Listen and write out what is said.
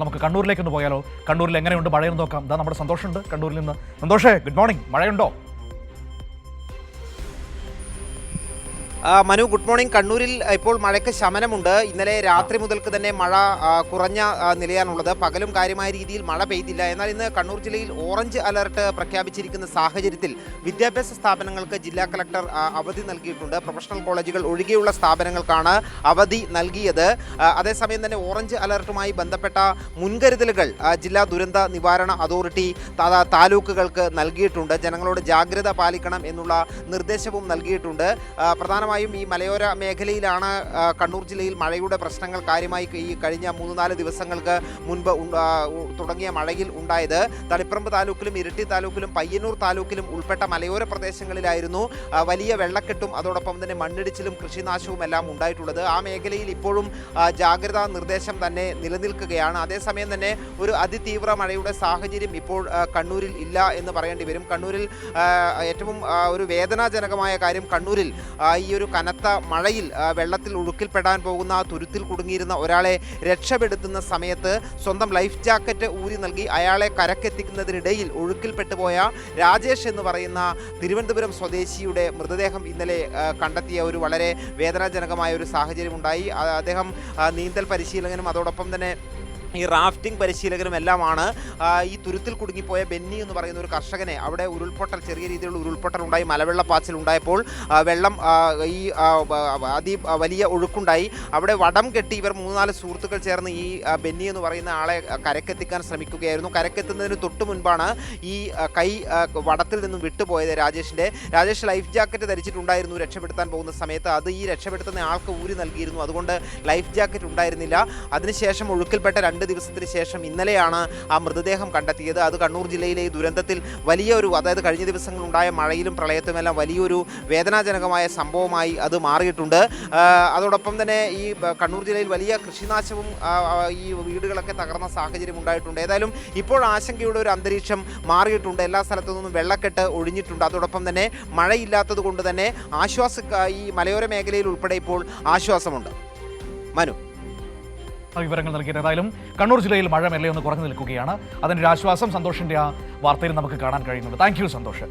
നമുക്ക് കണ്ണൂരിലേക്ക് ഒന്ന് പോയാലോ? കണ്ണൂരിൽ എങ്ങനെയുണ്ട് മഴയെന്ന് നോക്കാം. ഇതാ നമ്മുടെ സന്തോഷുണ്ട് കണ്ണൂരിൽ നിന്ന്. സന്തോഷേ, ഗുഡ് മോർണിംഗ്. മഴയുണ്ടോ? Manu, good morning. കണ്ണൂരിൽ ഇപ്പോൾ മഴയ്ക്ക് ശമനമുണ്ട്. ഇന്നലെ രാത്രി മുതൽക്ക് തന്നെ മഴ കുറഞ്ഞ നിലയാണുള്ളത്. പകലും കാര്യമായ രീതിയിൽ മഴ പെയ്തില്ല. എന്നാൽ ഇന്ന് കണ്ണൂർ ജില്ലയിൽ ഓറഞ്ച് അലർട്ട് പ്രഖ്യാപിച്ചിരിക്കുന്ന സാഹചര്യത്തിൽ വിദ്യാഭ്യാസ സ്ഥാപനങ്ങൾക്ക് ജില്ലാ കളക്ടർ അവധി നൽകിയിട്ടുണ്ട്. പ്രൊഫഷണൽ കോളേജുകൾ ഒഴികെയുള്ള സ്ഥാപനങ്ങൾക്കാണ് അവധി നൽകിയത്. അതേസമയം തന്നെ ഓറഞ്ച് അലർട്ടുമായി ബന്ധപ്പെട്ട മുൻകരുതലുകൾ ജില്ലാ ദുരന്ത നിവാരണ അതോറിറ്റി താലൂക്കുകൾക്ക് നൽകിയിട്ടുണ്ട്. ജനങ്ങളോട് ജാഗ്രത പാലിക്കണം എന്നുള്ള നിർദ്ദേശവും നൽകിയിട്ടുണ്ട്. പ്രധാനമായും ഈ മലയോര മേഖലയിലാണ് കണ്ണൂർ ജില്ലയിൽ മഴയുടെ പ്രശ്നങ്ങൾ കാര്യമായി ഈ കഴിഞ്ഞ 3-4 ദിവസങ്ങൾക്ക് മുൻപ് തുടങ്ങിയ മഴയിൽ ഉണ്ടായത്. തളിപ്പറമ്പ് താലൂക്കിലും ഇരിട്ടി താലൂക്കിലും പയ്യന്നൂർ താലൂക്കിലും ഉൾപ്പെട്ട മലയോര പ്രദേശങ്ങളിലായിരുന്നു വലിയ വെള്ളക്കെട്ടും അതോടൊപ്പം തന്നെ മണ്ണിടിച്ചിലും കൃഷിനാശവും എല്ലാം ഉണ്ടായിട്ടുള്ളത്. ആ മേഖലയിൽ ഇപ്പോഴും ജാഗ്രതാ നിർദ്ദേശം തന്നെ നിലനിൽക്കുകയാണ്. അതേസമയം തന്നെ ഒരു അതിതീവ്ര മഴയുടെ സാഹചര്യം ഇപ്പോൾ കണ്ണൂരിൽ ഇല്ല എന്ന് പറയേണ്ടി വരും. കണ്ണൂരിൽ ഏറ്റവും ഒരു വേദനാജനകമായ കാര്യം, കണ്ണൂരിൽ ഈ ഒരു കനത്ത മഴയിൽ വെള്ളത്തിൽ ഒഴുക്കിൽപ്പെടാൻ പോകുന്ന തുരുത്തിൽ കുടുങ്ങിയിരുന്ന ഒരാളെ രക്ഷപ്പെടുത്തുന്ന സമയത്ത് സ്വന്തം ലൈഫ് ജാക്കറ്റ് ഊരി നൽകി അയാളെ കരക്കെത്തിക്കുന്നതിനിടയിൽ ഒഴുക്കിൽപ്പെട്ടുപോയ രാജേഷ് എന്ന് പറയുന്ന തിരുവനന്തപുരം സ്വദേശിയുടെ മൃതദേഹം ഇന്നലെ കണ്ടെത്തിയ ഒരു വളരെ വേദനാജനകമായ ഒരു സാഹചര്യം ഉണ്ടായി. അദ്ദേഹം നീന്തൽ പരിശീലകനും അതോടൊപ്പം തന്നെ ഈ റാഫ്റ്റിംഗ് പരിശീലകരും എല്ലാമാണ്. ഈ തുരുത്തിൽ കുടുങ്ങിപ്പോയ ബെന്നി എന്ന് പറയുന്ന ഒരു കർഷകനെ അവിടെ ഉരുൾപൊട്ടൽ, ചെറിയ രീതിയിലുള്ള ഉരുൾപൊട്ടൽ ഉണ്ടായി, മലവെള്ളപ്പാച്ചിൽ ഉണ്ടായപ്പോൾ വെള്ളം ഈ വലിയ ഒഴുക്കുണ്ടായി. അവിടെ വടം കെട്ടി ഇവർ 3-4 സുഹൃത്തുക്കൾ ചേർന്ന് ഈ ബെന്നി എന്ന് പറയുന്ന ആളെ കരക്കെത്തിക്കാൻ ശ്രമിക്കുകയായിരുന്നു. കരക്കെത്തുന്നതിന് തൊട്ട് മുൻപാണ് ഈ കൈ വടത്തിൽ നിന്നും വിട്ടുപോയത് രാജേഷ് ലൈഫ് ജാക്കറ്റ് ധരിച്ചിട്ടുണ്ടായിരുന്നു രക്ഷപ്പെടുത്താൻ പോകുന്ന സമയത്ത്. അത് ഈ രക്ഷപ്പെടുത്തുന്ന ആൾക്ക് ഊരി നൽകിയിരുന്നു. അതുകൊണ്ട് ലൈഫ് ജാക്കറ്റ് ഉണ്ടായിരുന്നില്ല. അതിനുശേഷം ഒഴുക്കിൽപ്പെട്ട 2 ദിവസത്തിന് ശേഷം ഇന്നലെയാണ് ആ മൃതദേഹം കണ്ടെത്തിയത്. അത് കണ്ണൂർ ജില്ലയിലെ ഈ ദുരന്തത്തിൽ വലിയൊരു, അതായത് കഴിഞ്ഞ ദിവസങ്ങളുണ്ടായ മഴയിലും പ്രളയത്തുമെല്ലാം വലിയൊരു വേദനാജനകമായ സംഭവമായി അത് മാറിയിട്ടുണ്ട്. അതോടൊപ്പം തന്നെ ഈ കണ്ണൂർ ജില്ലയിൽ വലിയ കൃഷിനാശവും ഈ വീടുകളൊക്കെ തകർന്ന സാഹചര്യം ഉണ്ടായിട്ടുണ്ട്. ഏതായാലും ഇപ്പോൾ ആശങ്കയുടെ ഒരു അന്തരീക്ഷം മാറിയിട്ടുണ്ട്. എല്ലാ സ്ഥലത്തു നിന്നും വെള്ളക്കെട്ട് ഒഴിഞ്ഞിട്ടുണ്ട്. അതോടൊപ്പം തന്നെ മഴയില്ലാത്തത് കൊണ്ട് തന്നെ ഈ മലയോര മേഖലയിൽ ഉൾപ്പെടെ ഇപ്പോൾ ആശ്വാസമുണ്ട്. മനു, വിവരങ്ങൾ നൽകിയത്. ഏതായാലും കണ്ണൂർ ജില്ലയിൽ മഴ മെല്ലെ ഒന്ന് കുറഞ്ഞു നിൽക്കുകയാണ്. അതിൻ്റെ ഒരു ആശ്വാസം സന്തോഷിൻ്റെ ആ വാർത്തയിൽ നമുക്ക് കാണാൻ കഴിയുന്നുണ്ട്. Thank you Santhosh.